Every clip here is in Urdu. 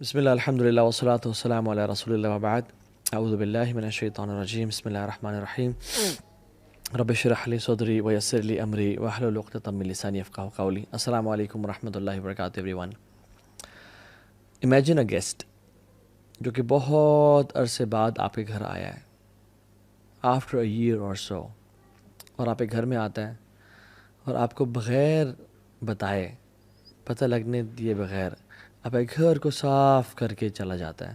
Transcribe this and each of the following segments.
بسم اللہ الحمد للہ والصلاۃ والسلام علی رسول اللہ وبعد اعوذ باللہ من الشیطان الرجیم بسم اللہ الرحمن الرحیم رب اشرح لی صدری ویسر لی امری واحلل عقدۃ من لسانی یفقہوا قولی. السلام علیکم ورحمۃ اللہ وبرکاتہ every one. Imagine a guest جو کہ بہت عرصے بعد آپ کے گھر آیا ہے آفٹر اے ایئر اور سو، اور آپ کے گھر میں آتا ہے اور آپ کو بغیر بتائے، پتہ لگنے دیے بغیر آپ کے گھر کو صاف کر کے چلا جاتا ہے.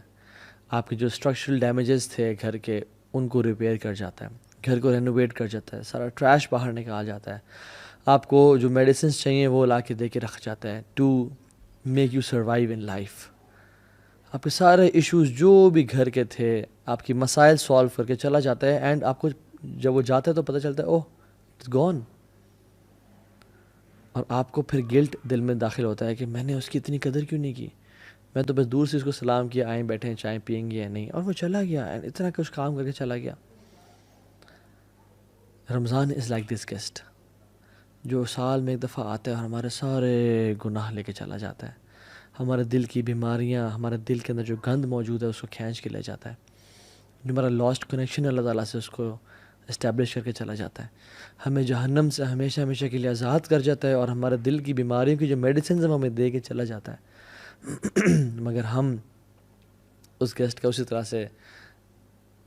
آپ کے جو اسٹرکچرل ڈیمیجز تھے گھر کے ان کو ریپیئر کر جاتا ہے، گھر کو رینوویٹ کر جاتا ہے، سارا ٹریش باہر نکال جاتا ہے، آپ کو جو میڈیسنس چاہیے وہ لا کے دے کے رکھ جاتا ہے to make you survive in life. آپ کے سارے ایشوز جو بھی گھر کے تھے آپ کی مسائل سالو کر کے چلا جاتا ہے، اینڈ آپ کو جب وہ جاتا ہے تو پتہ چلتا ہے اوہ اٹس گون. اور آپ کو پھر گلٹ دل میں داخل ہوتا ہے کہ میں نے اس کی اتنی قدر کیوں نہیں کی، میں تو بس دور سے اس کو سلام کیا، آئیں بیٹھے ہیں چائے پئیں گے یا نہیں، اور وہ چلا گیا، اتنا کچھ کام کر کے چلا گیا. رمضان از لائک دس گیسٹ جو سال میں ایک دفعہ آتا ہے اور ہمارے سارے گناہ لے کے چلا جاتا ہے، ہمارے دل کی بیماریاں، ہمارے دل کے اندر جو گند موجود ہے اس کو کھینچ کے لے جاتا ہے، جو ہمارا لاسٹ کنیکشن اللہ تعالیٰ سے اس کو اسٹیبلش کر کے چلا جاتا ہے، ہمیں جہنم سے ہمیشہ ہمیشہ کے لیے آزاد کر جاتا ہے، اور ہمارے دل کی بیماریوں کی جو میڈیسنز ہمیں دے کے چلا جاتا ہے. مگر ہم اس گیسٹ کا اسی طرح سے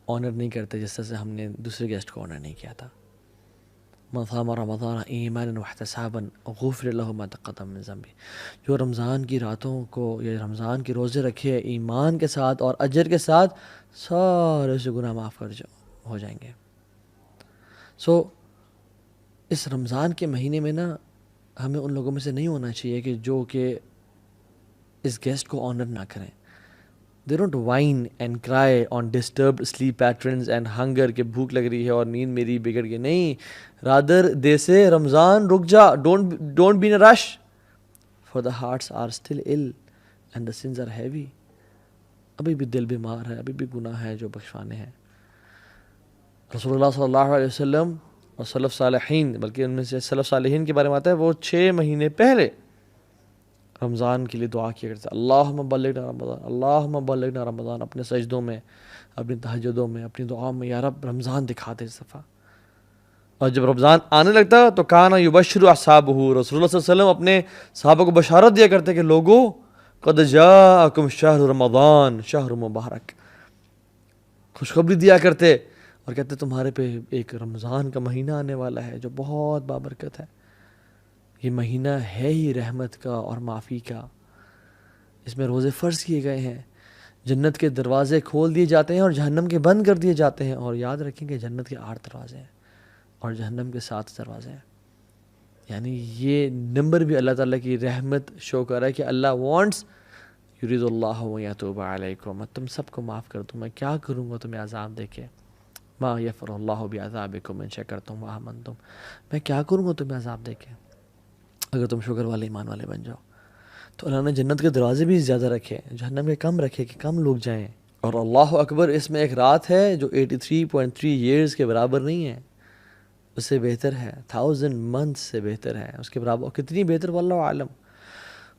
آنر نہیں کرتے جس طرح سے ہم نے دوسرے گیسٹ کو آنر نہیں کیا تھا. من صام رمضان ایمانا واحتسابا غفر له ما تقدم من ذنبه. جو رمضان کی راتوں کو یا رمضان کے روزے رکھے ایمان کے ساتھ اور اجر کے ساتھ، سارے سے گناہ معاف ہو جائیں گے. اس رمضان کے مہینے میں نا ہمیں ان لوگوں میں سے نہیں ہونا چاہیے کہ جو کہ اس گیسٹ کو آنر نہ کریں. They don't whine and cry on disturbed sleep patterns and hunger کہ بھوک لگ رہی ہے اور نیند میری بگڑ گئی. نہیں، رادر دے سے رمضان رک جا، don't be in rush for the hearts are still ill and the sins are heavy. ابھی بھی دل بیمار ہے، ابھی بھی گناہ ہے جو بخشوانے ہیں. رسول اللہ صلی اللہ علیہ وسلم اور سلف صالحین، بلکہ ان میں سے سلف صالحین کے بارے میں آتا ہے وہ 6 مہینے پہلے رمضان کے لیے دعا کیا کرتے ہیں، اللہم بلغنا رمضان، اللہم بلغنا رمضان، اپنے سجدوں میں، اپنی تہجدوں میں، اپنی دعاؤں میں، یا رب رمضان دکھا دے اس دفعہ. اور جب رمضان آنے لگتا تو کانا یبشر اصحابہ، رسول اللہ صلی اللہ علیہ وسلم اپنے صحابہ کو بشارت دیا کرتے کہ لوگو قد جاءکم شہر رمضان شہر مبارک، خوشخبری دیا کرتے اور کہتے تمہارے پہ ایک رمضان کا مہینہ آنے والا ہے جو بہت بابرکت ہے. یہ مہینہ ہے ہی رحمت کا اور معافی کا، اس میں روزے فرض کیے گئے ہیں، جنت کے دروازے کھول دیے جاتے ہیں اور جہنم کے بند کر دیے جاتے ہیں. اور یاد رکھیں کہ جنت کے 8 دروازے ہیں اور جہنم کے 7 دروازے ہیں. یعنی یہ نمبر بھی اللہ تعالیٰ کی رحمت شو کر رہا ہے کہ اللہ وانٹس یرید اللہ یتوب علیکم، میں تم سب کو معاف کر دوں. میں کیا کروں گا تمہیں عذاب دے کے، ما یفر اللہ بعذابکم ان شکرتم وآمنتم، میں کیا کروں گا تمہیں عذاب دے کے اگر تم شکر والے ایمان والے بن جاؤ. تو اللہ نے جنت کے دروازے بھی زیادہ رکھے، جہنم کے کم رکھے کہ کم لوگ جائیں. اور اللہ اکبر، اس میں ایک رات ہے جو 83.3 ایئرز کے برابر نہیں ہے، اس سے بہتر ہے، 1000 منتھ سے بہتر ہے، اس کے برابر کتنی بہتر واللہ عالم.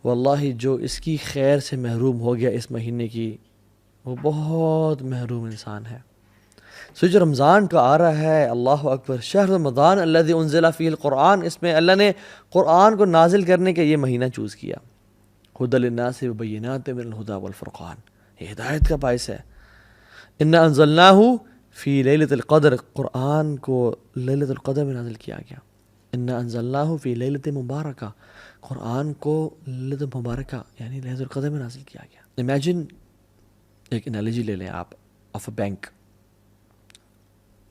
واللہ جو اس کی خیر سے محروم ہو گیا اس مہینے کی، وہ بہت محروم انسان ہے. سو جو رمضان کا آ رہا ہے، اللہ اکبر، شہر رمضان الذی انزل فیہ القرآن، اس میں اللہ نے قرآن کو نازل کرنے کا یہ مہینہ چوز کیا. ھدی للناس وبینات من الہدی والفرقان، یہ ہدایت کا باعث ہے. انا انزلناہ فی لیلۃ القدر، قرآن کو لیلۃ القدر میں نازل کیا گیا. انا انزلناہ فی لیلۃ مبارکہ، قرآن کو لیلۃ مبارکہ یعنی لیلۃ القدر میں نازل کیا گیا. امیجن، ایک انالوجی لے لیں آپ آف اے بینک،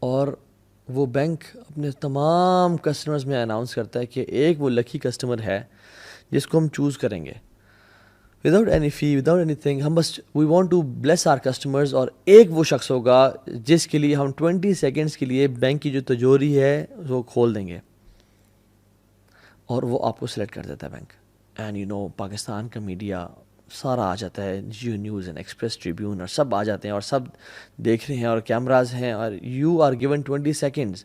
اور وہ بینک اپنے تمام کسٹمرز میں اناؤنس کرتا ہے کہ ایک وہ لکی کسٹمر ہے جس کو ہم چوز کریں گے without any fee, without any thing. ہم بس we want to bless our customers, اور ایک وہ شخص ہوگا جس کے لیے ہم 20 سیکنڈز کے لیے بینک کی جو تجوری ہے وہ کھول دیں گے، اور وہ آپ کو سلیکٹ کر دیتا ہے bank. And you know Pakistan کا میڈیا سارا آ جاتا ہے، جیو نیوز اینڈ ایکسپریس ٹریبیون، اور سب آ جاتے ہیں اور سب دیکھ رہے ہیں اور کیمراز ہیں، اور یو آر گیون 20 سیکنڈز،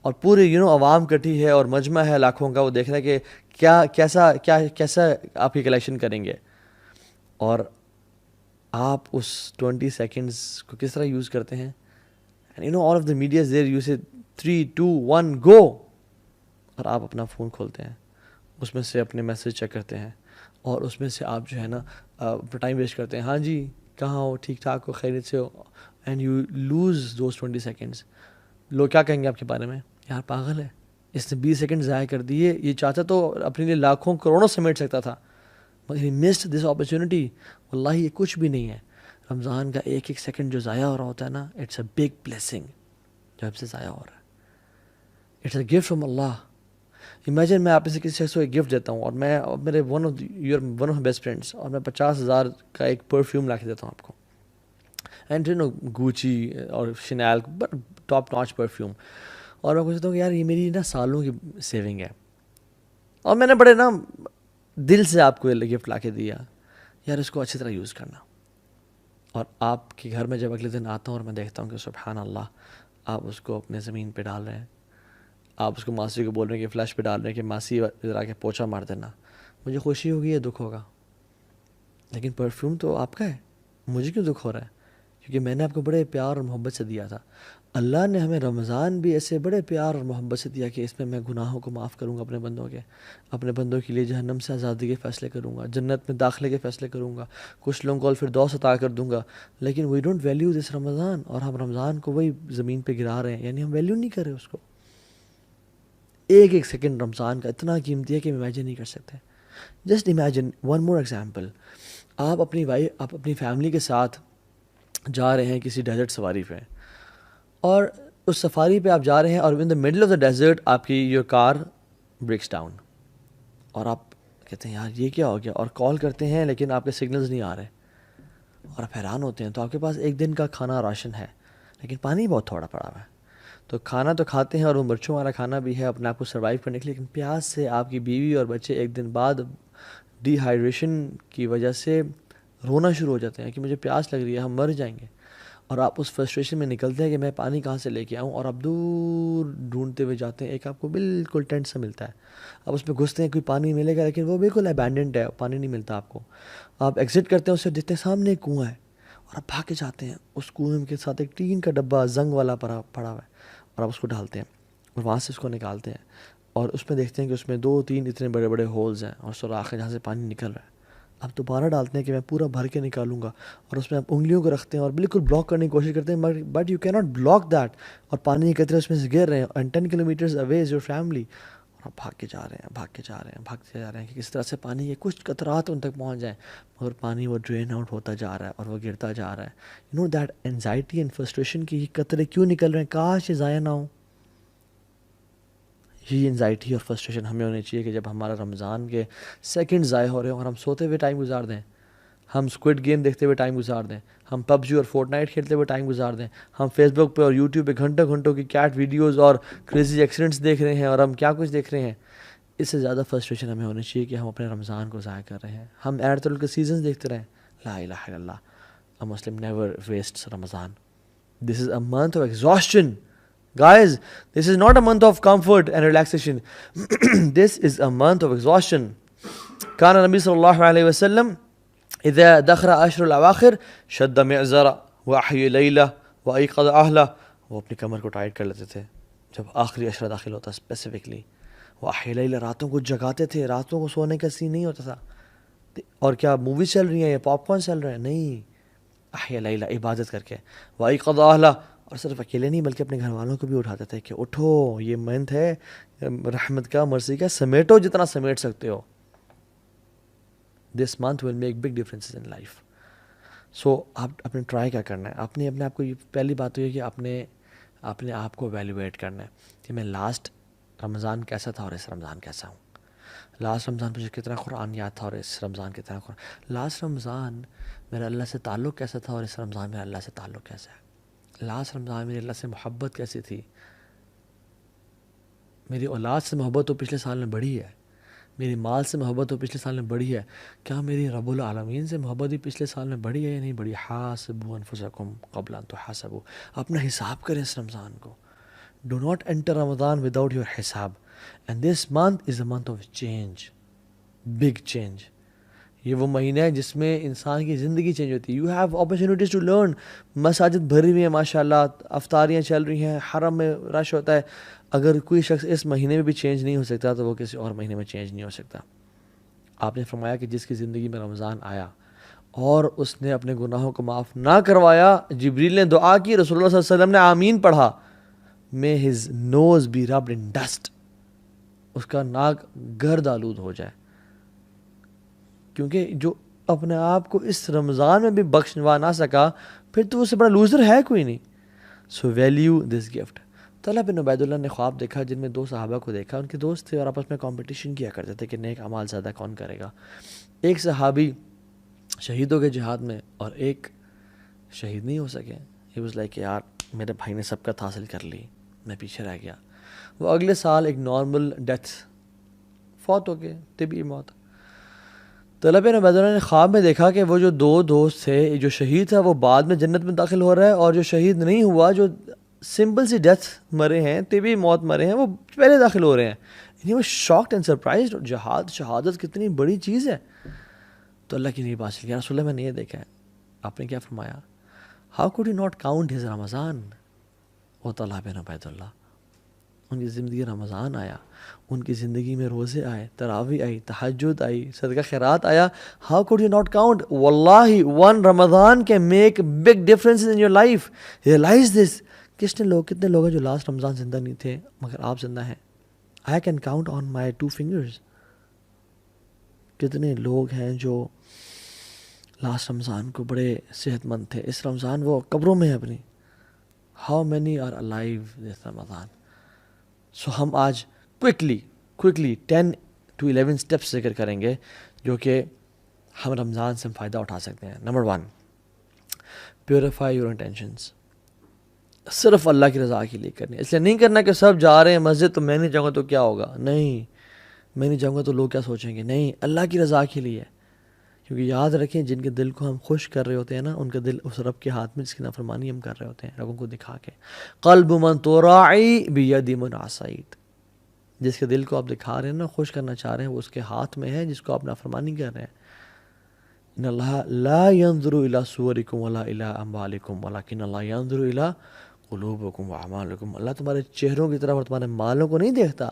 اور پورے عوام کٹھی ہے اور مجمع ہے لاکھوں کا، وہ دیکھ رہا ہے کہ کیسا آپ کی کلیکشن کریں گے. اور آپ اس 20 سیکنڈس کو کس طرح یوز کرتے ہیں. And you know all of the media is there, you say 3 2 1 گو, اور آپ اپنا فون کھولتے ہیں, اس میں سے اپنے میسیج چیک کرتے ہیں, اور اس میں سے آپ جو ہے نا اپنا ٹائم ویسٹ کرتے ہیں. ہاں جی کہاں ہو, ٹھیک ٹھاک ہو, خیریت سے ہو, and you lose those 20 seconds. لوگ کیا کہیں گے آپ کے بارے میں, یار پاگل ہے, اس نے 20 سیکنڈ ضائع کر دیے, یہ چاہتا تو اپنے لیے لاکھوں کروڑوں سمیٹ سکتا تھا, مگر ہی مسڈ دس اپرچونیٹی. واللہ یہ کچھ بھی نہیں ہے. رمضان کا ایک ایک سیکنڈ جو ضائع ہو رہا ہوتا ہے نا, اٹس اے بگ بلیسنگ جو آپ سے ضائع ہو رہا ہے. It's a gift from Allah. Imagine میں آپ سے کسی شخص کو ایک گفٹ دیتا ہوں, اور میں میرے ون آف بیسٹ فرینڈس, اور میں 50,000 کا ایک پرفیوم لا کے دیتا ہوں آپ کو, اینڈ یو نو گوچی اور شنیل ٹاپ ناچ پرفیوم, اور میں پوچھتا ہوں کہ یار یہ میری نا سالوں کی سیونگ ہے, اور میں نے بڑے نا دل سے آپ کو یہ گفٹ لا کے دیا, یار اس کو اچھی طرح یوز کرنا. اور آپ کے گھر میں جب اگلے دن آتا ہوں اور میں دیکھتا ہوں کہ سبحان اللہ آپ اس کو اپنے زمین پہ ڈال رہے ہیں, آپ اس کو ماسی کو بول رہے ہیں کہ فلیش پہ ڈال رہے ہیں کہ ماسی ادھر آ کے پوچھا مار دینا, مجھے خوشی ہوگی یا دکھ ہوگا؟ لیکن پرفیوم تو آپ کا ہے, مجھے کیوں دکھ ہو رہا ہے؟ کیونکہ میں نے آپ کو بڑے پیار اور محبت سے دیا تھا. اللہ نے ہمیں رمضان بھی ایسے بڑے پیار اور محبت سے دیا کہ اس میں میں گناہوں کو معاف کروں گا اپنے بندوں کے لیے جہنم سے آزادی کے فیصلے کروں گا, جنت میں داخلے کے فیصلے کروں گا, کچھ لوگوں کو الفردوس عطا کر دوں گا. لیکن وی ڈونٹ ویلیو دس رمضان, اور ہم رمضان کو وہی زمین پہ گرا رہے ہیں, یعنی ہم ویلیو نہیں کر رہے اس کو. ایک ایک سیکنڈ رمضان کا اتنا قیمتی ہے کہ ہم امیجن نہیں کر سکتے. Just imagine one more example, آپ اپنی فیملی کے ساتھ جا رہے ہیں کسی ڈیزرٹ سفاری پہ, اور اس سفاری پہ آپ جا رہے ہیں, اور in the middle of the desert آپ کی یور کار بریکس ڈاؤن, اور آپ کہتے ہیں یار یہ کیا ہو گیا, اور کال کرتے ہیں لیکن آپ کے سگنلز نہیں آ رہے, اور آپ حیران ہوتے ہیں. تو آپ کے پاس ایک دن کا کھانا راشن ہے, لیکن پانی بہت تھوڑا پڑا ہوا ہے. تو کھانا تو کھاتے ہیں, اور وہ مرچوں والا کھانا بھی ہے اپنے آپ کو سروائیو کرنے کے لیے, لیکن پیاس سے آپ کی بیوی اور بچے ایک دن بعد ڈی ہائیڈریشن کی وجہ سے رونا شروع ہو جاتے ہیں کہ مجھے پیاس لگ رہی ہے, ہم مر جائیں گے. اور آپ اس فرسٹریشن میں نکلتے ہیں کہ میں پانی کہاں سے لے کے آؤں, اور آپ دور ڈھونڈتے ہوئے جاتے ہیں, ایک آپ کو بالکل ٹینٹ سے ملتا ہے, آپ اس میں گھستے ہیں کوئی پانی ملے گا, لیکن وہ بالکل ابینڈنڈ ہے, پانی نہیں ملتا آپ کو. آپ ایگزٹ کرتے ہیں, اس سے دیکھتے ہیں سامنے ایک کنواں ہے, اور آپ بھاگ کے جاتے ہیں, اس کنویں کے ساتھ ایک ٹین کا ڈبہ زنگ والا پڑا ہوا ہے, اور آپ اس کو ڈالتے ہیں, اور وہاں سے اس کو نکالتے ہیں, اور اس میں دیکھتے ہیں کہ اس میں 2-3 اتنے بڑے بڑے ہولز ہیں, اور سوراخ ہے جہاں سے پانی نکل رہا ہے. آپ دوبارہ ڈالتے ہیں کہ میں پورا بھر کے نکالوں گا, اور اس میں آپ انگلیوں کو رکھتے ہیں اور بالکل بلاک کرنے کی کوشش کرتے ہیں, بٹ یو کی ناٹ بلاک دیٹ, اور پانی کے قطرے اس میں سے گر رہے ہیں, and 10 kilometres away is your family, اور آپ بھاگ کے جا رہے ہیں کہ کس طرح سے پانی کے کچھ قطرات ان تک پہنچ جائیں, مگر پانی وہ ڈرین آؤٹ ہوتا جا رہا ہے, اور وہ گرتا جا رہا ہے. You know that anxiety and frustration کی یہ قطرے کیوں نکل رہے ہیں, کاش یہ ضائع نہ ہوں. یہ انزائٹی اور فرسٹریشن ہمیں ہونی چاہیے کہ جب ہمارا رمضان کے سیکنڈ ضائع ہو رہے ہیں, اور ہم سوتے ہوئے ٹائم گزار دیں, ہم اسکوڈ گیم دیکھتے ہوئے ٹائم گزار دیں, ہم PUBG اور فورٹ نائٹ کھیلتے ہوئے ٹائم گزار دیں, ہم فیس بک پہ اور یوٹیوب پہ گھنٹوں کی کیٹ ویڈیوز اور کریزی ایکسیڈنٹس دیکھ رہے ہیں, اور ہم کیا کچھ دیکھ رہے ہیں. اس سے زیادہ فرسٹریشن ہمیں ہونی چاہیے کہ ہم اپنے رمضان کو ضائع کر رہے ہیں, ہم ایڈ کے سیزنز دیکھتے رہیں. لا الہ الا اللہ, a Muslim never wastes Ramadan. This is a month of exhaustion. Guys, this is not a month of comfort and relaxation. This is a month of exhaustion. كان النبي صلى الله عليه وسلم إذا دخل عشر الأواخر شد معزرا وأحيا ليلة وأيقظ أهله. وہ اپنی کمر کو ٹائٹ کر لیتے تھے جب آخری عشرہ داخل ہوتا, اسپیسیفکلی وأحيا ليلة, راتوں کو جگاتے تھے, راتوں کو سونے کا سین نہیں ہوتا تھا. اور کیا موویز چل رہی ہیں یا پاپ کارن چل رہے ہیں, نہیں, أحيا ليلة عبادت کر کے, وأيقظ أهله, اور صرف اکیلے نہیں بلکہ اپنے گھر والوں کو بھی اٹھاتے تھے کہ اٹھو, یہ منتھ ہے رحمت کا, مرضی کا, سمیٹو جتنا سمیٹ سکتے ہو. This month will make big differences in life. So آپ نے ٹرائی کیا کرنا ہے, اپنے آپ کو, یہ پہلی بات تو یہ کہ اپنے آپ کو ایویلویٹ کرنا ہے کہ میں لاسٹ رمضان کیسا تھا اور اس رمضان کیسا ہوں. لاسٹ رمضان مجھے کتنا قرآن یاد تھا اور اس رمضان کتنا قرآن. لاسٹ رمضان میرا اللہ سے تعلق کیسا تھا اور اس رمضان میرا اللہ سے تعلق کیسا ہے. لاسٹ رمضان میری اللہ سے محبت کیسی تھی, میری اولاد سے محبت تو پچھلے سال میں بڑھی ہے, میری مال سے محبت تو پچھلے سال میں بڑھی ہے, کیا میری رب العالمین سے محبت بھی پچھلے سال میں بڑھی ہے یا نہیں بڑھی. حاسبوا انفسکم قبل ان تحاسبوا, اپنا حساب کریں اس رمضان کو. Do not enter Ramadan without your حساب. And this month is a month of change, big change. یہ وہ مہینہ ہے جس میں انسان کی زندگی چینج ہوتی ہے. You have opportunities to learn. مساجد بھری ہوئی ہیں ماشاء اللہ, افطاریاں چل رہی ہیں, حرم میں رش ہوتا ہے. اگر کوئی شخص اس مہینے میں بھی چینج نہیں ہو سکتا تو وہ کسی اور مہینے میں چینج نہیں ہو سکتا. آپ نے فرمایا کہ جس کی زندگی میں رمضان آیا اور اس نے اپنے گناہوں کو معاف نہ کروایا, جبریل نے دعا کی, رسول اللہ صلی اللہ علیہ وسلم نے آمین پڑھا, may his nose be rubbed in dust, اس کا ناک گرد آلود ہو جائے. کیونکہ جو اپنے آپ کو اس رمضان میں بھی بخشوا نہ سکا, پھر تو اس سے بڑا لوزر ہے کوئی نہیں. سو ویلیو دس گفٹ. طلحہ بن عبید اللہ نے خواب دیکھا جن میں 2 صحابہ کو دیکھا. ان کے دوست تھے اور آپس میں کمپٹیشن کیا کرتے تھے کہ نیک اعمال زیادہ کون کرے گا. ایک صحابی شہید ہو گئے جہاد میں اور ایک شہید نہیں ہو سکے. ہی واز لائک یار میرے بھائی نے سبقت حاصل کر لی, میں پیچھے رہ گیا. وہ اگلے سال ایک نارمل ڈیتھ فوت ہو گئے, طبی موت. طلحہ بن عبید اللہ نے خواب میں دیکھا کہ وہ جو 2 دوست تھے, جو شہید تھا وہ بعد میں جنت میں داخل ہو رہا ہے, اور جو شہید نہیں ہوا, جو سمپل سی ڈیتھ مرے ہیں, طبی موت مرے ہیں, وہ پہلے داخل ہو رہے ہیں. یعنی وہ شاکڈ اینڈ سرپرائزڈ. شہادت کتنی بڑی چیز ہے. تو اللہ کی نیب حاصل کیا. رسول اللہ میں نے یہ دیکھا ہے. آپ نے کیا فرمایا, how could you not count his Ramzan. وہ طلحہ بن عبید اللہ, ان کی زندگی رمضان آیا, ان کی زندگی میں روزے آئے, تراویح آئی, تہجد آئی, صدقہ خیرات آیا. How could you not count. واللہ one Ramzan can make big difference in your life. Realize this. کتنے لوگ ہیں جو لاسٹ رمضان زندہ نہیں تھے مگر آپ زندہ ہیں. I can count on my 2 fingers. کتنے لوگ ہیں جو لاسٹ رمضان کو بڑے صحت مند تھے, اس رمضان وہ قبروں میں ہیں اپنی. ہاؤ مینی آر الائیو دس رمضان. سو ہم آج کوئکلی 10 to 11 اسٹیپس ذکر کریں گے جو کہ ہم رمضان سے فائدہ اٹھا سکتے ہیں. Number 1, purify your intentions. صرف اللہ کی رضا کے لیے کرنی. اس لیے نہیں کرنا کہ سب جا رہے ہیں مسجد تو میں نہیں جاؤں گا تو کیا ہوگا. نہیں, میں نہیں جاؤں گا تو لوگ کیا سوچیں گے. نہیں, اللہ کی رضا کے لیے. کیونکہ یاد رکھیں جن کے دل کو ہم خوش کر رہے ہوتے ہیں نا, ان کا دل اس رب کے ہاتھ میں جس کی نافرمانی ہم کر رہے ہوتے ہیں لوگوں کو دکھا کے. قلب من تراعی بید من عصیت. جس کے دل کو آپ دکھا رہے ہیں نا, خوش کرنا چاہ رہے ہیں, وہ اس کے ہاتھ میں ہے جس کو آپ نافرمانی کر رہے ہیں. ان اللہ لا ينظر الى صورکم ولا الى اموالکم ولکن اللہ ينظر الى قلوبکم واعمالکم. اللہ تمہارے چہروں کی طرف اور تمہارے مالوں کو نہیں دیکھتا,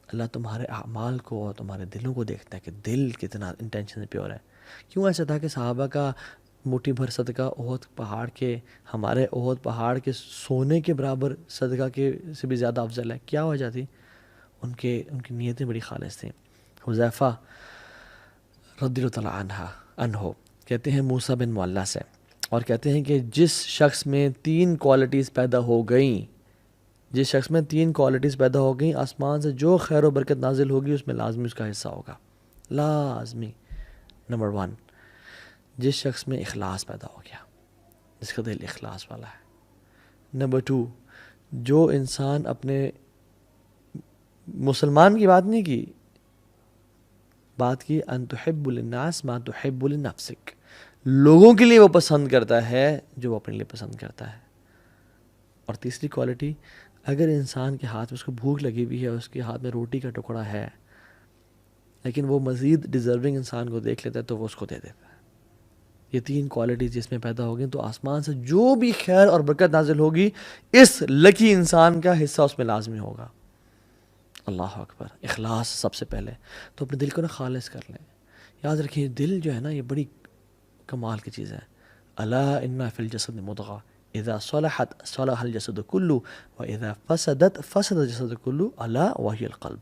اللہ تمہارے اعمال کو اور تمہارے دلوں کو دیکھتا ہے کہ دل کتنا انٹینشن سے پیور ہے. کیوں ایسا تھا کہ صحابہ کا مٹھی بھر صدقہ احد پہاڑ کے, ہمارے احد پہاڑ کے سونے کے برابر صدقہ کے سے بھی زیادہ افضل ہے. کیا وجہ تھی؟ ان کی نیتیں بڑی خالص تھیں. حذیفہ رضی اللہ عنہ کہتے ہیں موسیٰ بن معلہ سے, اور کہتے ہیں کہ جس شخص میں 3 کوالٹیز پیدا ہو گئیں, آسمان سے جو خیر و برکت نازل ہوگی اس میں لازمی اس کا حصہ ہوگا, لازمی. نمبر 1, جس شخص میں اخلاص پیدا ہو گیا, جس کا دل اخلاص والا ہے. نمبر 2, جو انسان اپنے مسلمان کی بات نہیں کی, بات کی ان تحب للناس ما تحب لنفسک. لوگوں کے لیے وہ پسند کرتا ہے جو وہ اپنے لیے پسند کرتا ہے. اور تیسری کوالٹی, اگر انسان کے ہاتھ میں اس کو بھوک لگی ہوئی ہے, اس کے ہاتھ میں روٹی کا ٹکڑا ہے, لیکن وہ مزید ڈیزرونگ انسان کو دیکھ لیتا ہے تو وہ اس کو دے دیتا ہے. یہ 3 کوالٹیز جس میں پیدا ہوگی تو آسمان سے جو بھی خیر اور برکت نازل ہوگی اس لکی انسان کا حصہ اس میں لازمی ہوگا. اللہ اکبر. اخلاص سب سے پہلے. تو اپنے دل کو نا خالص کر لیں. یاد رکھیں دل جو ہے نا یہ بڑی کمال کی چیز ہے. الا ان فی الجسد مضغہ اذا صلحت صلح الجسد کلہ واذا فسدت فسد الجسد کلہ الا وہی القلب.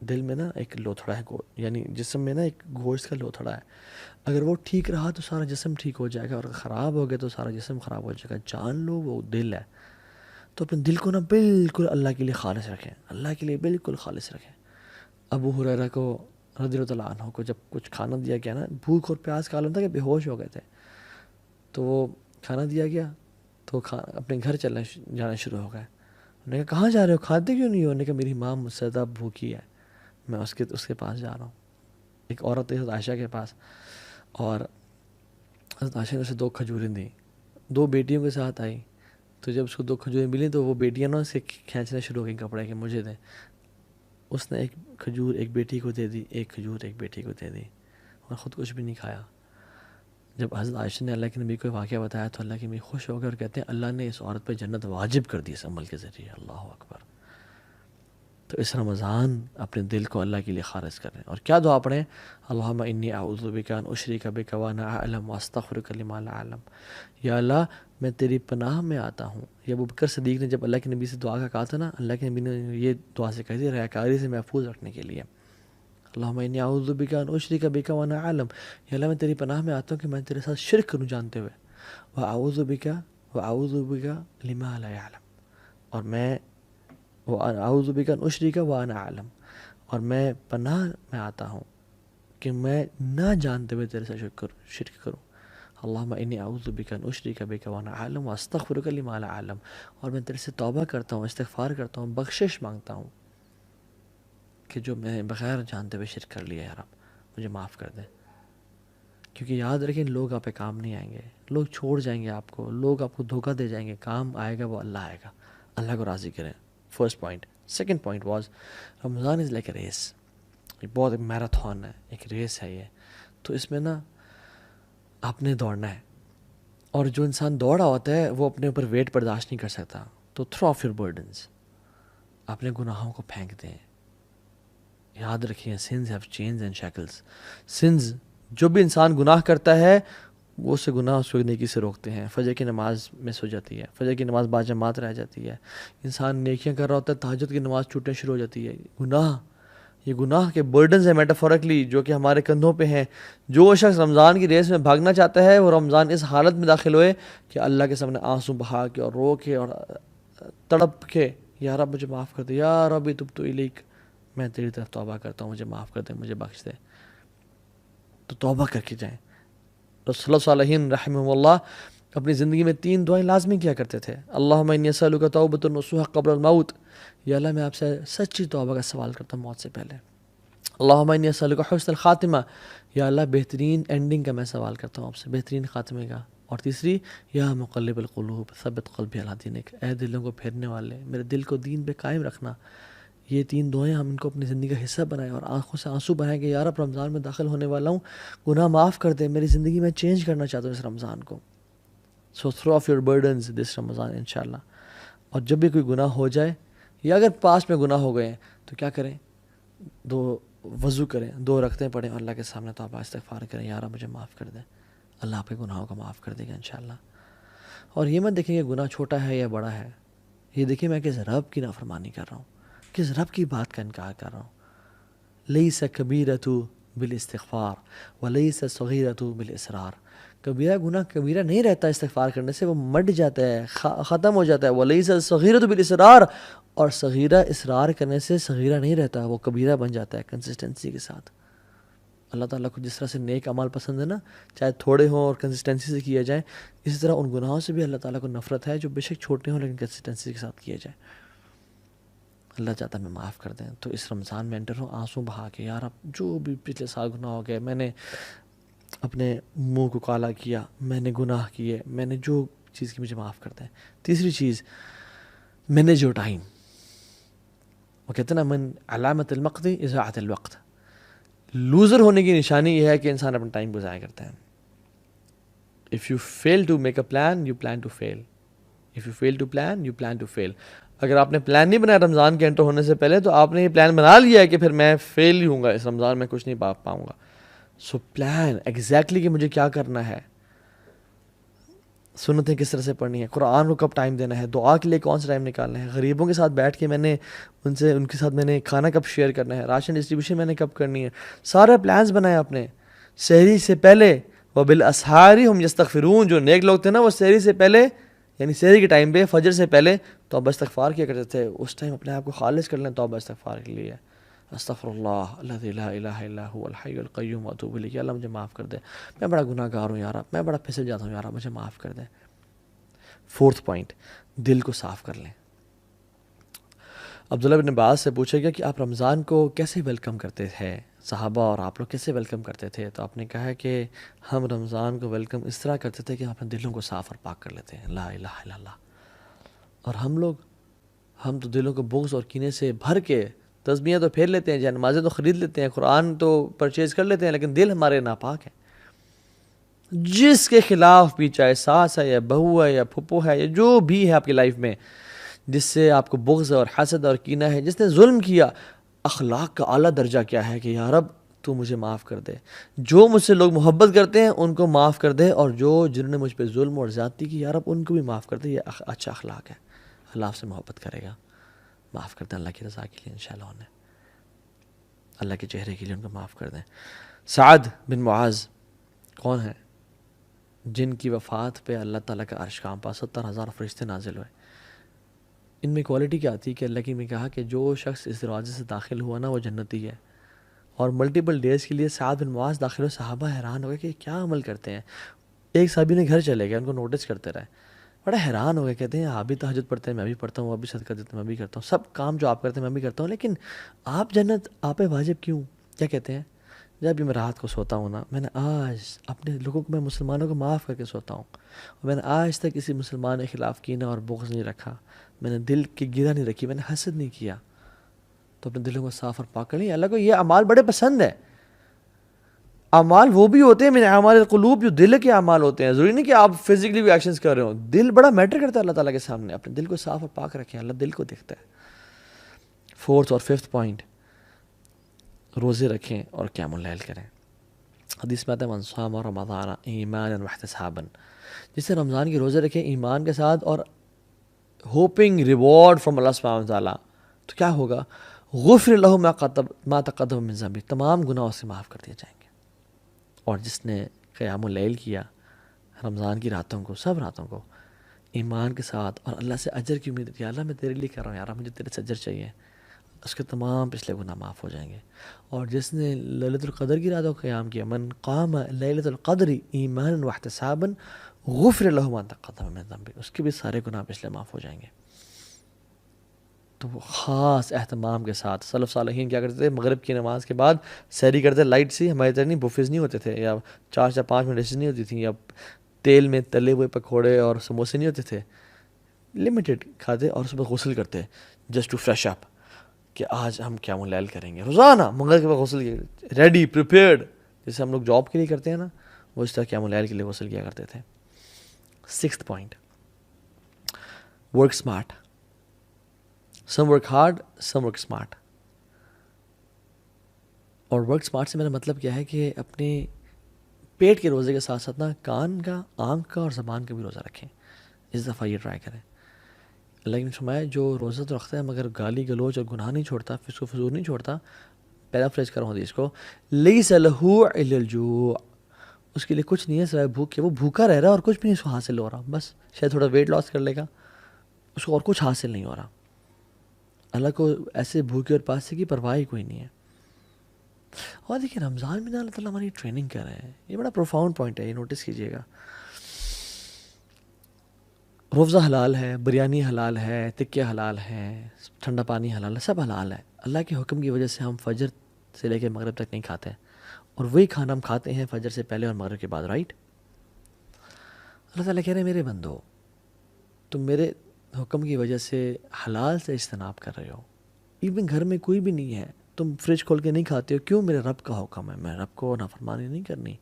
دل میں نا ایک لوتھڑا ہے, یعنی جسم میں نا ایک گوشت کا لوتھڑا ہے. اگر وہ ٹھیک رہا تو سارا جسم ٹھیک ہو جائے گا, اور خراب ہو گیا تو سارا جسم خراب ہو جائے گا. جان لو وہ دل ہے. تو اپنے دل کو نا بالکل اللہ کے لیے خالص رکھیں, اللہ کے لیے بالکل خالص رکھیں. ابو ہریرہ کو رضی اللہ عنہ کو جب کچھ کھانا دیا گیا نا, بھوک اور پیاس کا عالم تھا کہ بے ہوش ہو گئے تھے, تو وہ کھانا دیا گیا تو اپنے گھر جانا شروع ہو گئے. انہوں نے کہا کہاں جا رہے ہو, کھاتے کیوں نہیں ہو؟ انہوں نے کہا میری ماں مجھ سے زیادہ بھوکی ہے, میں اس کے پاس جا رہا ہوں. ایک عورت تھی حضرت عائشہ کے پاس, اور حضرت عائشہ نے اسے 2 کھجوریں دیں. 2 بیٹیوں کے ساتھ آئی, تو جب اس کو 2 کھجوریں ملی تو وہ بیٹیاں نا اسے کھینچنا شروع ہو گئیں کپڑے کے, مجھے دیں. اس نے 1 کھجور ایک بیٹی کو دے دی, 1 کھجور ایک بیٹی کو دے دی. اور خود کچھ بھی نہیں کھایا. جب حضرت عائشہ نے اللہ کے نبی کو واقعہ بتایا تو اللہ کے نبی خوش ہو گئے اور کہتے ہیں اللہ نے اس عورت پہ جنت واجب کر دی اس عمل کے ذریعے. اللہ اکبر. تو اس رمضان اپنے دل کو اللہ کے لیے خالص کریں. اور کیا دعا پڑھیں؟ اللہم انی اعوذ بک ان اشرک بک وانا اعلم واستغفرک لما لا اعلم. یا اللہ میں تیری پناہ میں آتا ہوں. یہ ابو بکر صدیق نے جب اللہ کے نبی سے دعا کا کہا تھا نا، اللہ کے نبی نے یہ دعا سے کہی تھی ریاکاری سے محفوظ رکھنے کے لیے. اللہم انی اعوذ بک ان اشرک بک وانا اعلم. یا اللہ میں تیری پناہ میں آتا ہوں کہ میں تیرے ساتھ شرک کروں جانتے ہوئے. واعوذ بک لما لا اعلم. اور میں اعوذ بک ان اشرک وانا اعلم. اور میں پناہ میں آتا ہوں کہ میں نہ جانتے ہوئے تیرے ساتھ شرک کروں. اللہم انی اعوذ بک ان اشرک بک وانا اعلم واستغفرک لما لا اعلم. اور میں تیرے سے توبہ کرتا ہوں، استغفار کرتا ہوں، بخشش مانگتا ہوں کہ جو میں نے بغیر جانتے ہوئے شرک کر لیا، یا رب مجھے معاف کر دیں. کیونکہ یاد رکھیں لوگ آپ پہ کام نہیں آئیں گے، لوگ چھوڑ جائیں گے آپ کو، لوگ آپ کو دھوکہ دے جائیں گے. کام آئے گا وہ اللہ آئے گا. اللہ کو راضی کریں. First point. Second point was Ramzan is like a race. یہ بہت ایک میراتھن ہے، ایک ریس ہے یہ. تو اس میں نا آپ نے دوڑنا ہے. اور جو انسان دوڑا ہوتا ہے وہ اپنے اوپر ویٹ برداشت نہیں کر سکتا. تو تھرو آف یور برڈنس، اپنے گناہوں کو پھینک دیں. یاد رکھیں sins have chains and shackles. Sins, جو بھی انسان گناہ کرتا ہے وہ اسے گناہ اس کو نیکی سے روکتے ہیں. فجر کی نماز مس ہو جاتی ہے، فجر کی نماز باجماعت رہ جاتی ہے. انسان نیکیاں کر رہا ہوتا ہے، تہجد کی نماز چھوٹنے شروع ہو جاتی ہے. یہ گناہ کے برڈنز ہیں میٹافورکلی جو کہ ہمارے کندھوں پہ ہیں. جو شخص رمضان کی ریس میں بھاگنا چاہتا ہے وہ رمضان اس حالت میں داخل ہوئے کہ اللہ کے سامنے آنسو بہا کے اور رو کے اور تڑپ کے یا رب مجھے معاف کر دے، یا رب تبت الیک، میں تیری طرف توبہ کرتا ہوں، مجھے معاف کر دے، مجھے بخش دے. تو توبہ کر کے جائیں. رسول اللہ صالحین رحمہ اللہ اپنی زندگی میں 3 دعائیں لازمی کیا کرتے تھے. اللہم انی اسألک توبۃ نصوح قبل الموت. یا اللہ میں آپ سے سچی توبہ کا سوال کرتا ہوں موت سے پہلے. اللہم انی اسألک حسن الخاتمہ. یا اللہ بہترین اینڈنگ کا میں سوال کرتا ہوں آپ سے، بہترین خاتمے کا. اور تیسری، یا مقلب القلوب ثبت قلبی علی دینک. اے دلوں کو پھیرنے والے، میرے دل کو دین پہ قائم رکھنا. یہ 3 دعائیں ہم ان کو اپنی زندگی کا حصہ بنائیں اور آنکھوں سے آنسو بہائیں کہ یا رب رمضان میں داخل ہونے والا ہوں، گناہ معاف کر دے، میری زندگی میں چینج کرنا چاہتا ہوں اس رمضان کو. سو تھرو آف یور برڈنز دس رمضان انشاءاللہ. اور جب بھی کوئی گناہ ہو جائے یا اگر پاس میں گناہ ہو گئے ہیں تو کیا کریں؟ 2 وضو کریں، 2 رکعتیں پڑھیں، اللہ کے سامنے توبہ استغفار کریں، یا رب مجھے معاف کر دے. اللہ آپ کے گناہوں کو معاف کر دے گا انشاءاللہ. اور یہ مت دیکھیں کہ گناہ چھوٹا ہے یا بڑا ہے، یہ دیکھیں میں کس رب کی نافرمانی کر رہا ہوں، کس رب کی بات کا انکار کر رہا ہوں. لیس کبیرۃ بالاستغفار ولیس صغیرۃ بالاصرار. کبیرہ گناہ کبیرہ نہیں رہتا استغفار کرنے سے، وہ مٹ جاتا ہے، ختم ہو جاتا ہے. ولیس صغیرۃ بالاصرار، اور صغیرہ اصرار کرنے سے صغیرہ نہیں رہتا، وہ کبیرہ بن جاتا ہے کنسسٹنسی کے ساتھ. اللہ تعالیٰ کو جس طرح سے نیک اعمال پسند ہے نا، چاہے تھوڑے ہوں اور کنسسٹنسی سے کیے جائیں، اسی طرح ان گناہوں سے بھی اللہ تعالیٰ کو نفرت ہے جو بے شک چھوٹے ہوں لیکن کنسسٹنسی کے ساتھ کیے جائیں. اللہ چاہتا ہے میں معاف کر دیں. تو اس رمضان میں انٹر ہوں آنسو بہا کے، یار اب جو بھی پچھلے سال گناہ ہو گئے، میں نے اپنے منہ کو کالا کیا، میں نے گناہ کیے، میں نے جو چیز کی، مجھے معاف کر دیں. تیسری چیز، مینیج یور ٹائم. وہ کہتے ہیں نا من علامت المقت اضاعت الوقت. لوزر ہونے کی نشانی یہ ہے کہ انسان اپنا ٹائم کو ضائع کرتا ہے. If you fail to make a plan, you plan to fail. If you fail to plan, you plan to fail. اگر آپ نے پلان نہیں بنایا رمضان کے انٹر ہونے سے پہلے تو آپ نے یہ پلان بنا لیا ہے کہ پھر میں فیل ہی ہوں گا اس رمضان میں، کچھ نہیں پاؤں گا. سو پلان ایگزیکٹلی کہ مجھے کیا کرنا ہے، سنتیں کس طرح سے پڑھنی ہے، قرآن کو کب ٹائم دینا ہے، دعا کے لیے کون سا ٹائم نکالنا ہے، غریبوں کے ساتھ بیٹھ کے میں نے ان کے ساتھ میں نے کھانا کب شیئر کرنا ہے، راشن ڈسٹریبیوشن میں نے کب کرنی ہے. سارے پلانز بنائے اپنے. سحری سے پہلے وبالاسحار هم یستغفرون. جو نیک لوگ تھے نا وہ سحری سے پہلے، یعنی سحری کے ٹائم پہ فجر سے پہلے توبہ استغفار کیا کرتے تھے. اس ٹائم اپنے آپ کو خالص کر لیں توبہ استغفار کے لیے. استغفر اللہ الذی لا الہ الا هو الحی القیوم واتوب الیہ. اللہ مجھے معاف کر دے، میں بڑا گناہ گار ہوں یار، میں بڑا پھسل جاتا ہوں یار، مجھے معاف کر دے. فورتھ پوائنٹ، دل کو صاف کر لیں. عبداللہ بن عباس سے پوچھا گیا کہ آپ رمضان کو کیسے ویلکم کرتے تھے، صحابہ اور آپ لوگ کیسے ویلکم کرتے تھے؟ تو آپ نے کہا کہ ہم رمضان کو ویلکم اس طرح کرتے تھے کہ اپنے دلوں کو صاف اور پاک کر لیتے ہیں. لا الہ الا اللہ. اور ہم تو دلوں کو بغض اور کینے سے بھر کے تسبیحیں تو پھیر لیتے ہیں، جی نمازیں تو خرید لیتے ہیں، قرآن تو پرچیز کر لیتے ہیں، لیکن دل ہمارے ناپاک ہے. جس کے خلاف بھی، چاہے ساس ہے یا بہو ہے یا پھپھو ہے یا جو بھی ہے آپ کی لائف میں، جس سے آپ کو بغض اور حسد اور کینہ ہے، جس نے ظلم کیا، اخلاق کا اعلیٰ درجہ کیا ہے کہ یا رب تو مجھے معاف کر دے. جو مجھ سے لوگ محبت کرتے ہیں ان کو معاف کر دے، اور جنہوں نے مجھ پہ ظلم اور زیادتی کی، یا رب ان کو بھی معاف کر دے. یہ اچھا اخلاق ہے. اللہ آپ سے محبت کرے گا، معاف کر دیں اللہ کی رضا کے لیے انشاءاللہ، انہیں اللہ کے چہرے کے لیے ان کو معاف کر دیں. سعد بن معاذ کون ہیں؟ جن کی وفات پہ اللہ تعالیٰ کا عرش کانپا، 70,000 فرشتے نازل ہوئے. ان میں کوالٹی کیا آتی ہے کہ اللہ کی نے کہا کہ جو شخص اس دروازے سے داخل ہوا نا وہ جنتی ہے. اور ملٹیپل ڈیز کے لیے سعد بن معاذ داخل ہوئے. صحابہ حیران ہو گئے کہ کیا عمل کرتے ہیں. ایک صحابی نے گھر چلے گئے، ان کو نوٹس کرتے رہے، بڑا حیران ہو گئے. کہتے ہیں آپ بھی تہجد پڑھتے ہیں، میں بھی پڑھتا ہوں، وہ بھی صدقہ دیتے ہیں، میں بھی کرتا ہوں، سب کام جو آپ کرتے ہیں میں بھی کرتا ہوں، لیکن آپ جنت آپ پہ واجب کیوں؟ کیا کہتے ہیں؟ جب بھی میں رات کو سوتا ہوں نا، میں نے آج اپنے لوگوں کو، میں مسلمانوں کو معاف کر کے سوتا ہوں، اور میں نے آج تک کسی مسلمان کے خلاف کینہ اور بغض نہیں رکھا، میں نے دل کی گرہ نہیں رکھی، میں نے حسد نہیں کیا. تو اپنے دلوں کو صاف اور پاک کر لیں. اللہ کو یہ اعمال بڑے پسند ہے. اعمال وہ بھی ہوتے ہیں من اعمال القلوب، جو دل کے اعمال ہوتے ہیں. ضروری نہیں کہ آپ فزیکلی بھی ایکشنز کر رہے ہو، دل بڑا میٹر کرتا ہے اللہ تعالیٰ کے سامنے. اپنے دل کو صاف اور پاک رکھیں، اللہ دل کو دیکھتا ہے. 4th اور 5th پوائنٹ، روزے رکھیں اور قیام اللیل کریں. حدیث میں آتا ہے من صام رمضان ایمانا واحتسابا، جس سے رمضان کے روزے رکھیں ایمان کے ساتھ اور ہوپنگ ریوارڈ فرام اللہ سبحانہ وتعالیٰ، تو کیا ہوگا؟ غفر لہ ما تقدم من ذنبہ، تمام گناہ سے معاف کر دیے جائیں گے. اور جس نے قیام اللیل کیا رمضان کی راتوں کو، سب راتوں کو ایمان کے ساتھ اور اللہ سے اجر کی امید کی، اللہ میں تیرے لیے کر رہا ہوں یار، مجھے تیرے سے اجر چاہیے، اس کے تمام پچھلے گناہ معاف ہو جائیں گے. اور جس نے لیلۃ القدر کی راتوں کو قیام کیا، من قام لیلۃ القدر ایمانا واحتسابا غفر لہ ما تقدم من ذنبہ، اس کے بھی سارے گناہ پچھلے معاف ہو جائیں گے. تو وہ خاص اہتمام کے ساتھ سلف صالحین کیا کرتے تھے؟ مغرب کی نماز کے بعد سحری کرتے، لائٹ سی، ہمارے طرح نہیں بفیز نہیں ہوتے تھے، یا 4 5 ڈشز نہیں ہوتی تھیں، یا تیل میں تلے ہوئے پکوڑے اور سموسے نہیں ہوتے تھے. لمیٹڈ کھاتے اور صبح غسل کرتے جسٹ ٹو فریش اپ، کہ آج ہم قیام اللیل کریں گے. روزانہ مغرب کے بعد غسل کیا، ریڈی پریپیئرڈ، جیسے ہم لوگ جاب کے لیے کرتے ہیں نا، وہ اس طرح قیام اللیل کے لیے غسل کیا کرتے تھے. 6th point, work smart. Some work hard, some work smart. اور ورک اسمارٹ سے میرا مطلب کیا ہے کہ اپنے پیٹ کے روزے کے ساتھ ساتھ نا کان کا، آنکھ کا اور زبان کا بھی روزہ رکھیں. اس دفعہ یہ ٹرائی کریں. اللہ نے فرمایا جو روزہ تو رکھتا ہے مگر گالی گلوچ اور گناہ نہیں چھوڑتا، فسق و فجور نہیں چھوڑتا، پیرافریز کر رہا ہوں حدیث کو، لیس لہ الا الجوع، اس کے لیے کچھ نہیں ہے سوائے بھوک کے. وہ بھوکا رہ رہا ہے اور کچھ بھی نہیں اس کو حاصل ہو رہا، بس شاید تھوڑا ویٹ لاس کر لے گا، اس کو اور کچھ حاصل نہیں ہو رہا. اللہ کو ایسے بھوکے اور پاسے کی پرواہ ہی کوئی نہیں ہے. اور دیکھیں رمضان میں اللہ تعالیٰ ہماری ٹریننگ کر رہے ہیں. یہ بڑا پروفاؤنڈ پوائنٹ ہے، یہ نوٹس کیجئے گا. روزہ حلال ہے، بریانی حلال ہے، تکے حلال ہیں، ٹھنڈا پانی حلال ہے، سب حلال ہے. اللہ کے حکم کی وجہ سے ہم فجر سے لے کے مغرب تک نہیں کھاتے، اور وہی کھانا ہم کھاتے ہیں فجر سے پہلے اور مغرب کے بعد، رائٹ؟ اللہ تعالیٰ کہہ رہے ہیں میرے بندو، تم میرے حکم کی وجہ سے حلال سے اجتناب کر رہے ہو. ایون گھر میں کوئی بھی نہیں ہے، تم فریج کھول کے نہیں کھاتے ہو، کیوں؟ میرے رب کا حکم ہے، میں رب کو نافرمانی نہیں کرنی.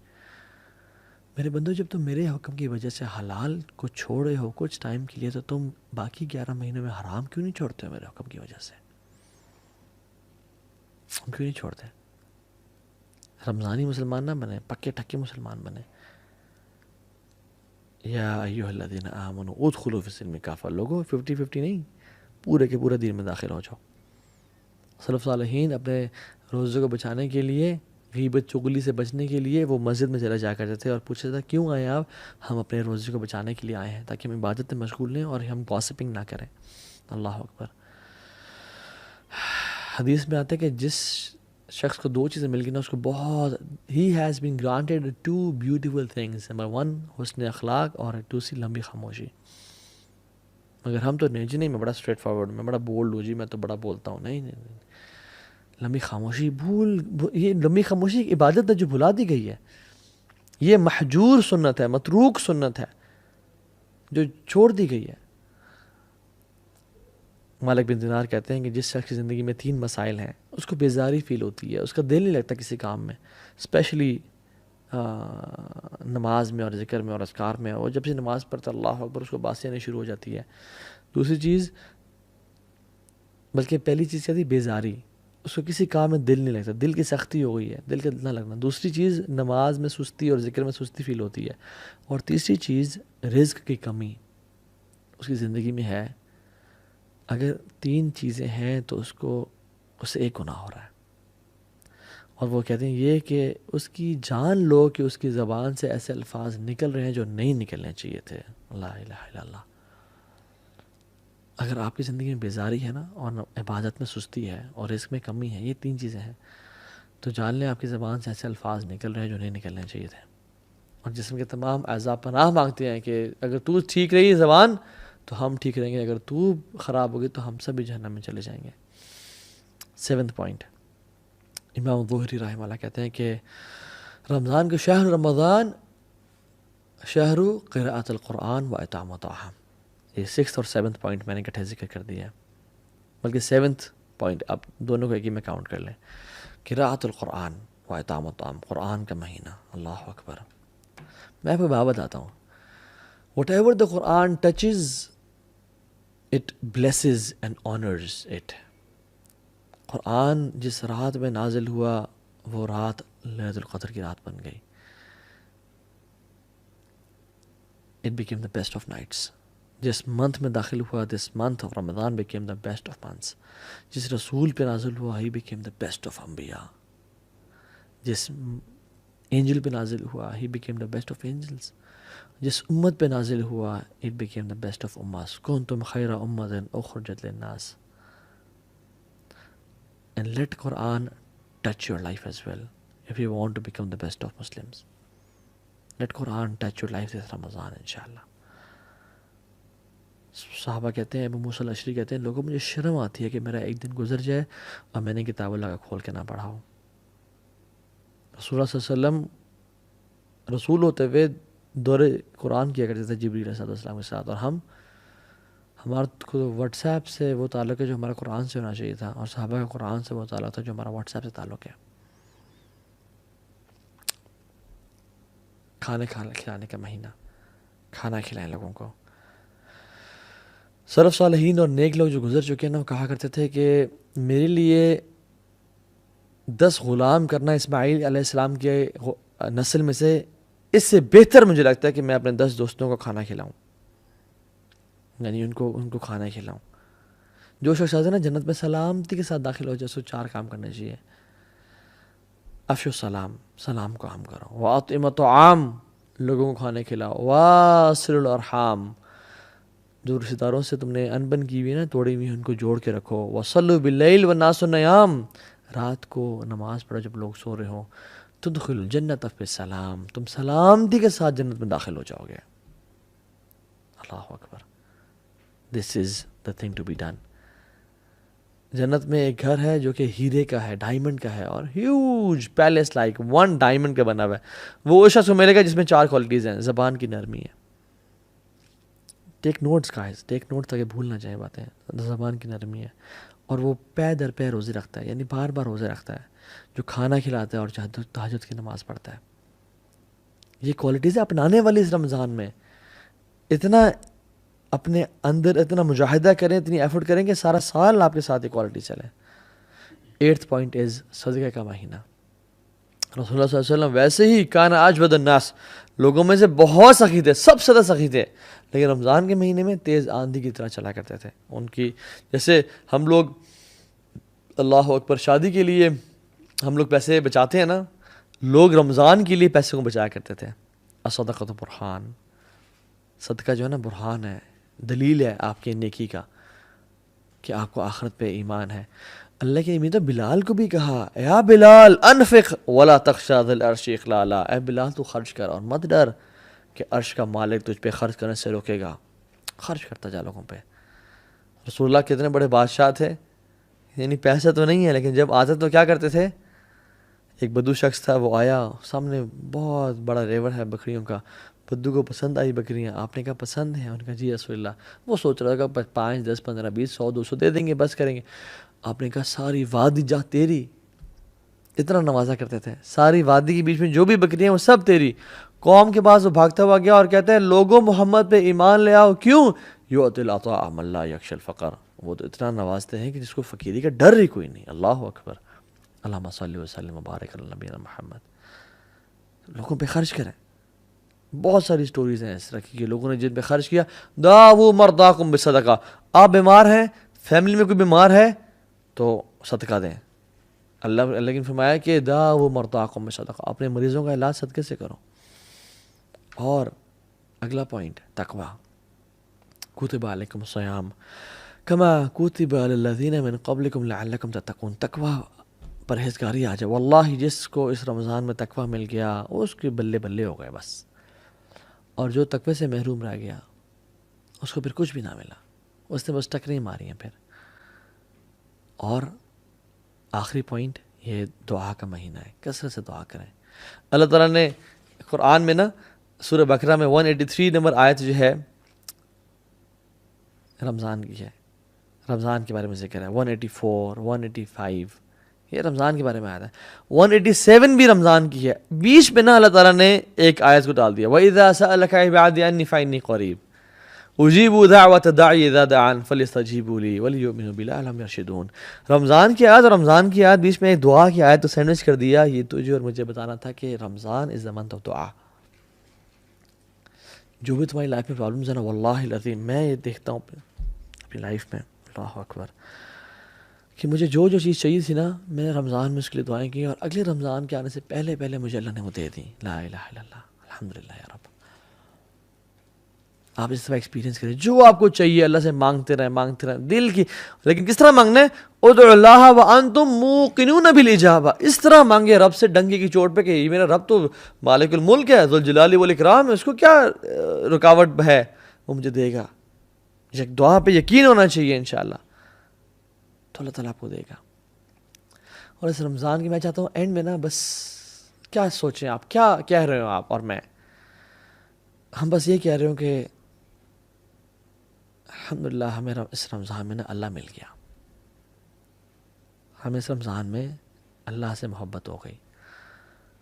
میرے بندو جب تم میرے حکم کی وجہ سے حلال کو چھوڑے ہو کچھ ٹائم کے لیے، تو تم باقی 11 مہینوں میں حرام کیوں نہیں چھوڑتے ہو میرے حکم کی وجہ سے؟ ہم کیوں نہیں چھوڑتے؟ رمضانی مسلمان نہ بنے، پکے ٹکے مسلمان بنے. یا ایھا الذین آمنوا ادخلوا فی السلم کافہ. لوگوں 50-50 نہیں، پورے کے پورے دین میں داخل ہو جاؤ. سلف صالحین اپنے روزے کو بچانے کے لیے، غیبت چغلی سے بچنے کے لیے وہ مسجد میں چلا جایا کرتے تھے اور پوچھتے تھے کیوں آئے آپ؟ ہم اپنے روزے کو بچانے کے لیے آئے ہیں تاکہ ہم عبادت میں مشغول لیں اور ہم گاسپنگ نہ کریں. اللہ اکبر. حدیث میں آتا ہے کہ جس شخص کو 2 چیزیں مل گئی نا، اس کو بہت he has been granted 2 beautiful things. Number 1 حسن اخلاق اور دوسری لمبی خاموشی. مگر ہم تو نہیں جی، نہیں میں بڑا اسٹریٹ فارورڈ، میں بڑا بولڈ ہوں جی، میں تو بڑا بولتا ہوں. نہیں نہیں، لمبی خاموشی یہ لمبی خاموشی ایک عبادت ہے جو بھلا دی گئی ہے. یہ محجور سنت ہے، متروک سنت ہے جو چھوڑ دی گئی ہے. مالک بن دینار کہتے ہیں کہ جس شخص کی زندگی میں 3 مسائل ہیں اس کو بیزاری فیل ہوتی ہے، اس کا دل نہیں لگتا کسی کام میں، اسپیشلی نماز میں اور ذکر میں اور اذکار میں. اور جب سے نماز پڑھتا اللہ اکبر اس کو باسی آنی شروع ہو جاتی ہے. دوسری چیز، بلکہ پہلی چیز کیا تھی؟ بیزاری، اس کو کسی کام میں دل نہیں لگتا، دل کی سختی ہو گئی ہے، دل کا دل نہ لگنا. دوسری چیز نماز میں سستی اور ذکر میں سستی فیل ہوتی ہے. اور تیسری چیز رزق کی کمی اس کی زندگی میں ہے. اگر 3 چیزیں ہیں تو اس سے ایک گناہ ہو رہا ہے. اور وہ کہتے ہیں یہ کہ اس کی جان لو کہ اس کی زبان سے ایسے الفاظ نکل رہے ہیں جو نہیں نکلنے چاہیے تھے. لا الہ الا اللہ. اگر آپ کی زندگی میں بیزاری ہے نا، اور عبادت میں سستی ہے اور رزق میں کمی ہے، یہ 3 چیزیں ہیں، تو جان لیں آپ کی زبان سے ایسے الفاظ نکل رہے ہیں جو نہیں نکلنے چاہیے تھے. اور جسم کے تمام اعضاء پناہ مانگتے ہیں کہ اگر تو ٹھیک رہی زبان تو ہم ٹھیک رہیں گے، اگر تو خراب ہوگی تو ہم سب بھی جہنم میں چلے جائیں گے. 7th پوائنٹ، امام ظہری رحمہ اللہ کہتے ہیں کہ رمضان کے شہر رمضان شہر قراءۃ القرآن و اطعام الطعام. یہ 6th اور 7th پوائنٹ میں نے اکٹھے ذکر کر دیا ہے، بلکہ 7th پوائنٹ آپ دونوں کو ایک ہی میں کاؤنٹ کر لیں. قراءۃ القرآن و اطعام الطعام، قرآن کا مہینہ. اللہ اکبر. میں آپ کو بات بتاتا ہوں. Whatever the Quran touches it blesses and honours it. Quran جس رات میں نازل ہوا وہ رات لیلۃ القدر کی رات بن گئی. It became the best of nights. جس منتھ میں داخل ہوا، this month of Ramzan became the best of months. جس رسول پہ نازل ہوا ہی بیکیم دا بیسٹ آف انبیاء. جس اینجل پہ نازل ہوا ہی became the best of angels. جس امت پہ نازل ہوا it became the best of اماس. کنتم خیر امت اخرجت للناس. And let Quran touch your life as well if you want to become the best of Muslims. Let Quran touch your life this Ramadan inshallah. صحابہ کہتے ہیں، ابو موسیٰ الاشعری کہتے ہیں، لوگوں مجھے شرم آتی ہے کہ میرا ایک دن گزر جائے اور میں نے کتاب اللہ کا کھول کے نہ پڑھا ہو. رسول اللہ صلی اللہ علیہ وسلم رسول ہوتے ہوئے دور قرآن کیا کرتے تھے جبریل علیہ السلام کے ساتھ، اور ہمارا واٹس ایپ سے وہ تعلق ہے جو ہمارا قرآن سے ہونا چاہیے تھا، اور صحابہ کا قرآن سے وہ تعلق تھا جو ہمارا واٹس ایپ سے تعلق ہے. کھانے کھلانے کا مہینہ، کھانا کھلائیں لوگوں کو. سلف صالحین اور نیک لوگ جو گزر چکے ہیں نا، وہ کہا کرتے تھے کہ میرے لیے 10 غلام کرنا اسماعیل علیہ السلام کے نسل میں سے اس سے بہتر مجھے لگتا ہے کہ میں اپنے 10 دوستوں کو کھانا کھلاؤں، یعنی ان کو کھانا کھلاؤں. جو شخص آتے ہیں نا جنت میں سلامتی کے ساتھ داخل ہو جائے، سو 4 کام کرنے چاہیے. افشو السلام، سلام کو عام کرو. واطعموا الطعام، لوگوں کو کھانے کھلاؤ. واصلوا الارحام، جو رشتہ داروں سے تم نے انبن کی ہوئی نا، توڑی ہوئی ان کو جوڑ کے رکھو. وصلوا باللیل والناس نیام، رات کو نماز پڑھو جب لوگ سو رہے ہوں. تدخلوا الجنۃ بسلام، تم سلامتی کے ساتھ جنت میں داخل ہو جاؤ گے. اللہ اکبر. This is the thing to be done. جنت میں ایک گھر ہے جو کہ ہیرے کا ہے، ڈائمنڈ کا ہے، اور ہیوج پیلس لائک 1 ڈائمنڈ کا بنا ہوا ہے. وہ اس شخص کو ملے گا جس میں 4 کوالٹیز ہیں. زبان کی نرمی ہے. ٹیک نوٹس گائز، ٹیک نوٹس تاکہ بھول نہ جائیں باتیں. زبان کی نرمی ہے، اور وہ پے در پے روزے رکھتا ہے، یعنی بار بار روزے رکھتا ہے. جو کھانا کھلاتا ہے اور تہجد کی نماز پڑھتا ہے. یہ کوالٹیز اپنانے والی اس رمضان میں. اتنا اپنے اندر اتنا مجاہدہ کریں، اتنی ایفرٹ کریں کہ سارا سال آپ کے ساتھ یہ کوالٹی چلے. 8th پوائنٹ از صدقہ کا مہینہ. رسول اللہ صلی اللہ علیہ وسلم ویسے ہی کان اجود الناس، لوگوں میں سے بہت سخی تھے، سب سے زیادہ سخی تھے، لیکن رمضان کے مہینے میں تیز آندھی کی طرح چلا کرتے تھے. ان کی جیسے ہم لوگ اللہ اکبر شادی کے لیے ہم لوگ پیسے بچاتے ہیں نا، لوگ رمضان کے لیے پیسے کو بچایا کرتے تھے. الصدقۃ برہان، صدقہ جو ہے نا برہان ہے، دلیل ہے آپ کے نیکی کا کہ آپ کو آخرت پہ ایمان ہے. اللہ کے نبی تو بلال کو بھی کہا، یا بلال انفق ولا تخشى ذی العرش اخلالا، اے بلال تو خرچ کر اور مت ڈر کہ عرش کا مالک تجھ پہ خرچ کرنے سے روکے گا. خرچ کرتا جا لوگوں پہ. رسول اللہ کتنے بڑے بادشاہ تھے، یعنی پیسہ تو نہیں ہے لیکن جب آتے تو کیا کرتے تھے. ایک بدو شخص تھا، وہ آیا، سامنے بہت بڑا ریور ہے بکریوں کا، بدو کو پسند آئی بکریاں, آپ نے کہا پسند ہیں, انہوں نے کہا جی رسول اللہ. وہ سوچ رہا تھا 5 10 15 20 100 200 دے دیں گے, بس کریں گے. آپ نے کہا ساری وادی جا تیری, اتنا نوازا کرتے تھے, ساری وادی کے بیچ میں جو بھی بکریاں ہیں وہ سب تیری. قوم کے پاس وہ بھاگتا ہوا گیا اور کہتے ہیں لوگوں محمد پہ ایمان لے آؤ. کیوں؟ یؤتی العطاء من لا یخشی الفقر, وہ تو اتنا نوازتے ہیں کہ جس کو فقیری کا ڈر ہی کوئی نہیں. اللہ اکبر. اللہم صلی وسلم وبارک علی نبینا محمد. لوگوں پہ خرچ کریں. بہت ساری سٹوریز ہیں اس طرح کی کہ لوگوں نے جن پہ خرچ کیا. داؤ مرضاکم بالصدقہ, آپ بیمار ہیں, فیملی میں کوئی بیمار ہے تو صدقہ دیں. اللہ نے فرمایا کہ داؤ مرضاکم بالصدقہ, اپنے مریضوں کا علاج صدقے سے کرو. اور اگلا پوائنٹ تقوی. کتب علیکم الصیام کما کتب علی الذین من قبلکم لعلکم تتقون. تقوی پرہیزگاری آ جائے. واللہ جس کو اس رمضان میں تقوی مل گیا اس کے بلے بلے ہو گئے بس. اور جو تقوی سے محروم رہ گیا اس کو پھر کچھ بھی نہ ملا, اس نے بس ٹکریں ماری ہیں پھر. اور آخری پوائنٹ, یہ دعا کا مہینہ ہے, کثرت سے دعا کریں. اللہ تعالیٰ نے قرآن میں نا سورہ بقرہ میں 183 نمبر آیت جو ہے رمضان کی ہے, رمضان کے بارے میں ذکر ہے. 184 185 یہ رمضان کے بارے میں آیا ہے. 187 بھی رمضان کی ہے. بیچ میں نا اللہ تعالیٰ نے ایک آیت کو ڈال دیا, وَإِذَا سَأَلَكَ عِبَادِي عَنِّي فَإِنِّي قَرِيبٌ أُجِيبُ دَعْوَةَ الدَّاعِ إِذَا دَعَانِ فَلْيَسْتَجِيبُوا لِي وَلْيُؤْمِنُوا بِي لَعَلَّهُمْ يَرْشُدُونَ. رمضان کی آیت اور رمضان کی آیت بیچ میں ایک دعا کی آیت تو سینڈوچ کر دیا. یہ تجھے اور مجھے بتانا تھا کہ رمضان از the month of دعا. جو بھی تمہاری لائف میں پرابلمز ہیں نا, واللہ العظیم میں یہ دیکھتا ہوں اپنی لائف میں, اللہ اکبر, کہ مجھے جو چیز چاہیے تھی نا میں نے رمضان میں اس کے لیے دعائیں کی, اور اگلے رمضان کے آنے سے پہلے مجھے اللہ نے وہ دے دی. لا الہ الا اللہ, الحمدللہ یا رب. آپ اس طرح ایکسپیرینس کریں, جو آپ کو چاہیے اللہ سے مانگتے رہیں دل کی. لیکن کس طرح مانگنا ہے؟ ادعوا اللہ وانتم موقنون بالاجابہ. اس طرح مانگے رب سے ڈنگے کی چوٹ پہ کہ یہ میرا رب تو مالک الملک ہے, ذوالجلال والاکرام ہے, اس کو کیا رکاوٹ ہے, وہ مجھے دے گا. دعا پہ یقین ہونا چاہیے انشاءاللہ, تو اللہ تعالیٰ آپ کو دے گا. اور اس رمضان کی میں چاہتا ہوں اینڈ میں نا بس کیا سوچیں آپ, کیا کہہ رہے ہو آپ اور میں, ہم بس یہ کہہ رہے ہوں کہ الحمدللہ ہمیں اس رمضان میں نا اللہ مل گیا. ہمیں اس رمضان میں اللہ سے محبت ہو گئی.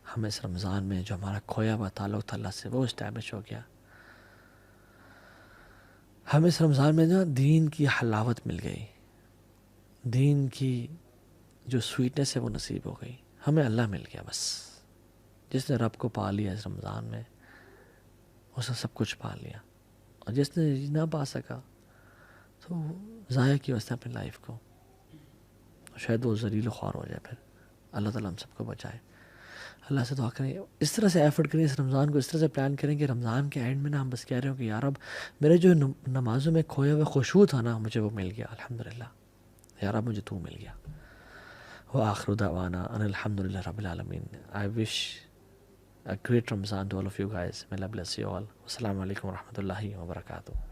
ہمیں اس رمضان میں جو ہمارا کھویا ہوا تعلق تھا اللہ سے وہ اسٹیبلش ہو گیا. ہمیں اس رمضان میں نا دین کی حلاوت مل گئی, دین کی جو سویٹنس ہے وہ نصیب ہو گئی. ہمیں اللہ مل گیا بس. جس نے رب کو پا لیا اس رمضان میں اس نے سب کچھ پا لیا, اور جس نے نہ پا سکا تو ضائع کیا اس نے اپنی لائف کو, شاید وہ ذلیل و خوار ہو جائے. پھر اللہ تعالیٰ ہم سب کو بچائے. اللہ سے دعا کریں, اس طرح سے ایفرٹ کریں, اس رمضان کو اس طرح سے پلان کریں کہ رمضان کے اینڈ میں نا ہم بس کہہ رہے ہوں کہ یا رب میرے جو نمازوں میں کھویا ہوا خشوع تھا نا مجھے وہ مل گیا, الحمدللہ یا رب مجھے تو مل گیا. وآخر دعوانا ان الحمدللہ رب العالمین. I wish a great Ramzan to all of you guys. May Allah bless you all. Wassalamu alaikum warahmatullahi wabarakatuh.